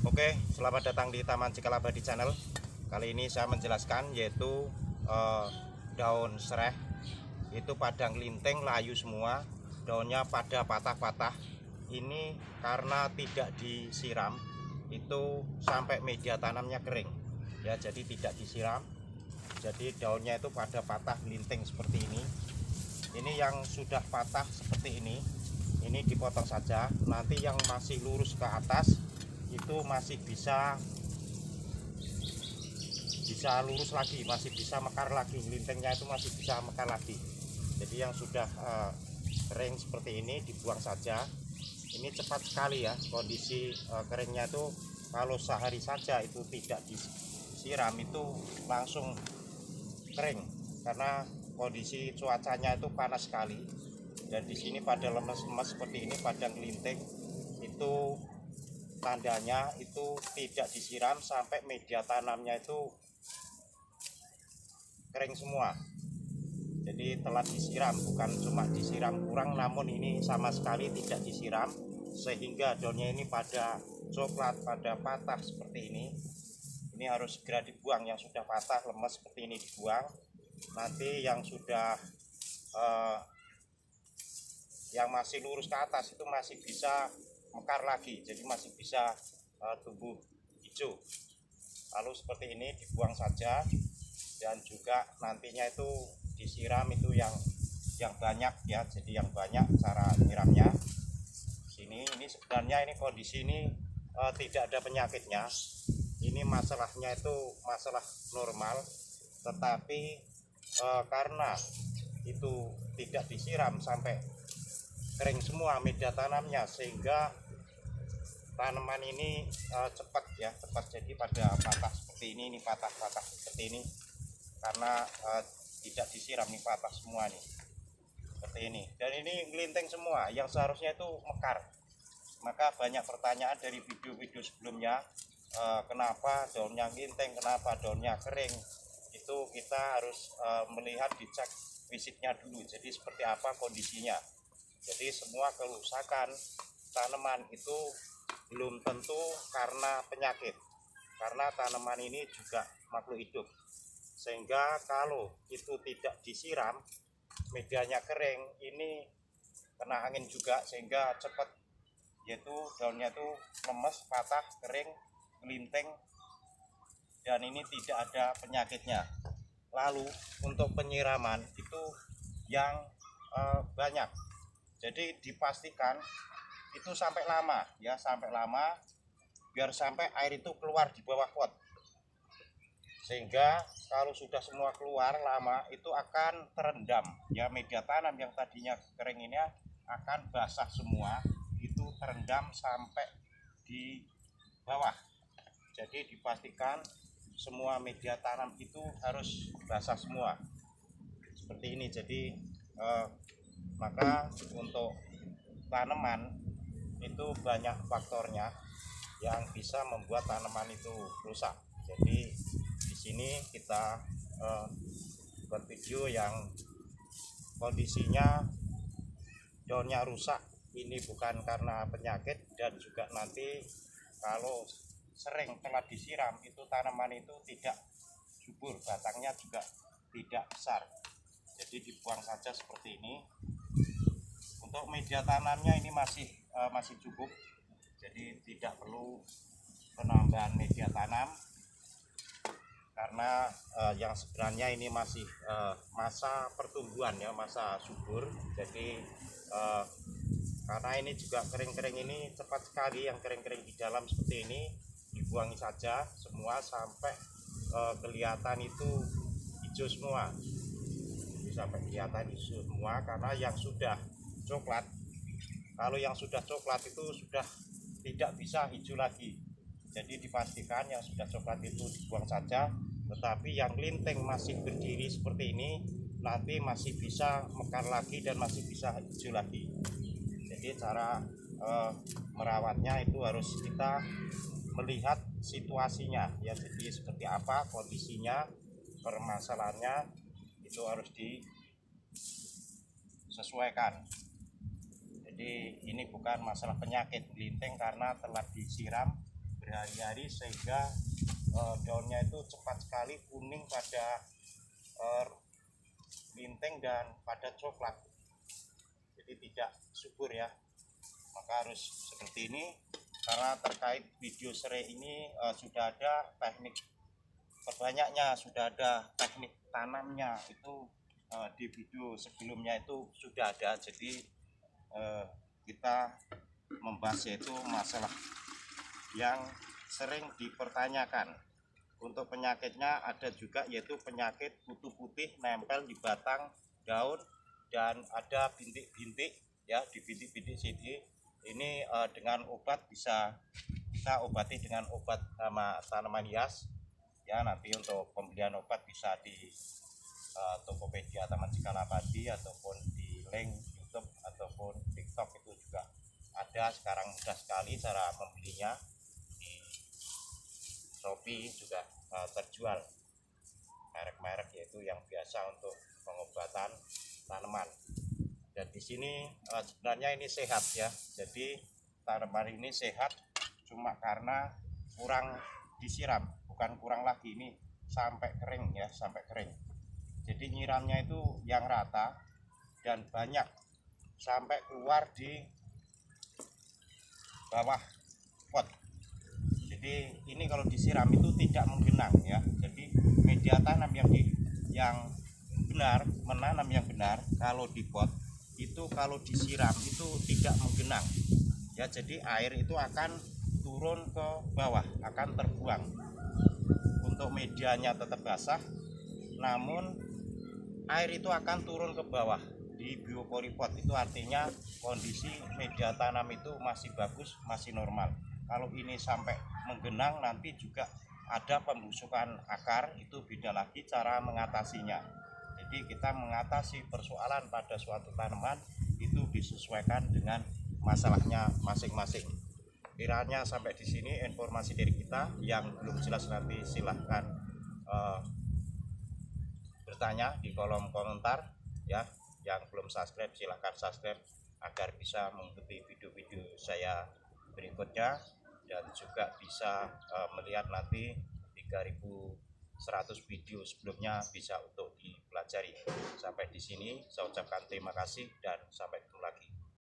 Oke, selamat datang di Taman Cikalabadi Channel. Kali ini saya menjelaskan yaitu daun sereh itu pada ngelinting layu semua, daunnya pada patah-patah. Ini karena tidak disiram, itu sampai media tanamnya kering. Ya, jadi tidak disiram. Jadi daunnya itu pada patah ngelinting seperti ini. Ini yang sudah patah seperti ini dipotong saja. Nanti yang masih lurus ke atas itu masih bisa lurus lagi, masih bisa mekar lagi, lintingnya itu masih bisa mekar lagi. Jadi yang sudah kering seperti ini dibuang saja. Ini cepat sekali ya kondisi keringnya itu. Kalau sehari saja itu tidak disiram itu langsung kering karena kondisi cuacanya itu panas sekali. Dan di sini pada lemes-lemes seperti ini, pada linting itu tandanya itu tidak disiram sampai media tanamnya itu kering semua. Jadi telah disiram, bukan cuma disiram kurang, namun ini sama sekali tidak disiram, sehingga daunnya ini pada coklat, pada patah seperti ini. Ini harus segera dibuang. Yang sudah patah lemes seperti ini dibuang. Nanti yang sudah yang masih lurus ke atas itu masih bisa mekar lagi, jadi masih bisa tumbuh hijau. Lalu seperti ini dibuang saja, dan juga nantinya itu disiram itu yang banyak ya. Jadi yang banyak cara nyiramnya. Sini ini sebenarnya ini kondisi ini tidak ada penyakitnya. Ini masalahnya itu masalah normal, tetapi karena itu tidak disiram sampai kering semua media tanamnya, sehingga tanaman ini cepat jadi pada patah seperti ini patah-patah seperti ini karena tidak disiram, nih patah semua nih seperti ini. Dan ini ngelinting semua yang seharusnya itu mekar. Maka banyak pertanyaan dari video-video sebelumnya, kenapa daunnya ngelinting, kenapa daunnya kering. Itu kita harus melihat, dicek fisiknya dulu, jadi seperti apa kondisinya. Jadi semua kerusakan tanaman itu belum tentu karena penyakit, karena tanaman ini juga makhluk hidup, sehingga kalau itu tidak disiram, medianya kering, ini kena angin juga sehingga cepat yaitu daunnya itu lemes, patah, kering, melinting, dan ini tidak ada penyakitnya. Lalu untuk penyiraman itu yang banyak, jadi dipastikan itu sampai lama ya, sampai lama, biar sampai air itu keluar di bawah pot, sehingga kalau sudah semua keluar lama itu akan terendam ya, media tanam yang tadinya kering ini akan basah semua, itu terendam sampai di bawah. Jadi dipastikan semua media tanam itu harus basah semua seperti ini. Jadi maka untuk tanaman itu banyak faktornya yang bisa membuat tanaman itu rusak. Jadi di sini kita buat video yang kondisinya daunnya rusak. Ini bukan karena penyakit, dan juga nanti kalau sering telah disiram itu tanaman itu tidak subur, batangnya juga tidak besar. Jadi dibuang saja seperti ini. Untuk media tanamnya ini masih cukup, jadi tidak perlu penambahan media tanam, karena yang sebenarnya ini masih masa pertumbuhan ya, masa subur. Jadi karena ini juga kering-kering ini cepat sekali, yang kering-kering di dalam seperti ini dibuangi saja semua sampai kelihatan itu hijau semua, sampai kelihatan hijau semua. Karena yang sudah coklat, kalau yang sudah coklat itu sudah tidak bisa hijau lagi, jadi dipastikan yang sudah coklat itu dibuang saja. Tetapi yang linting masih berdiri seperti ini nanti masih bisa mekar lagi dan masih bisa hijau lagi. Jadi cara merawatnya itu harus kita melihat situasinya ya, jadi seperti apa kondisinya, permasalahannya itu harus disesuaikan. Jadi ini bukan masalah penyakit, linting karena telah disiram berhari-hari sehingga daunnya itu cepat sekali kuning pada linting dan pada coklat, jadi tidak subur ya. Maka harus seperti ini. Karena terkait video serai ini sudah ada teknik perbanyaknya, sudah ada teknik tanamnya itu di video sebelumnya itu sudah ada. Jadi kita membahas yaitu masalah yang sering dipertanyakan. Untuk penyakitnya ada juga, yaitu penyakit kutu putih nempel di batang daun dan ada bintik-bintik ya, di bintik-bintik sini. Ini dengan obat bisa kita obati dengan obat sama tanaman hias ya. Nanti untuk pembelian obat bisa di Tokopedia Taman Cikala Padi ataupun di link YouTube ataupun TikTok, itu juga ada. Sekarang mudah sekali cara membelinya. Shopee juga terjual merek-merek yaitu yang biasa untuk pengobatan tanaman. Dan di sini sebenarnya ini sehat ya. Jadi tanaman ini sehat cuma karena kurang disiram, bukan kurang lagi, ini sampai kering ya, sampai kering. Jadi nyiramnya itu yang rata dan banyak sampai keluar di bawah pot. Jadi ini kalau disiram itu tidak menggenang ya. Jadi media tanam yang benar, menanam yang benar kalau di pot itu kalau disiram itu tidak menggenang ya. Jadi air itu akan turun ke bawah, akan terbuang. Untuk medianya tetap basah, namun air itu akan turun ke bawah di bioporipot. Itu artinya kondisi media tanam itu masih bagus, masih normal. Kalau ini sampai menggenang nanti juga ada pembusukan akar, itu beda lagi cara mengatasinya. Jadi kita mengatasi persoalan pada suatu tanaman itu disesuaikan dengan masalahnya masing-masing. Kiranya sampai di sini informasi dari kita. Yang belum jelas nanti silahkan bertanya di kolom komentar ya. Yang belum subscribe silahkan subscribe agar bisa mengikuti video-video saya berikutnya, dan juga bisa melihat nanti 3.100 video sebelumnya bisa untuk dipelajari. Sampai di sini saya ucapkan terima kasih dan sampai ketemu lagi.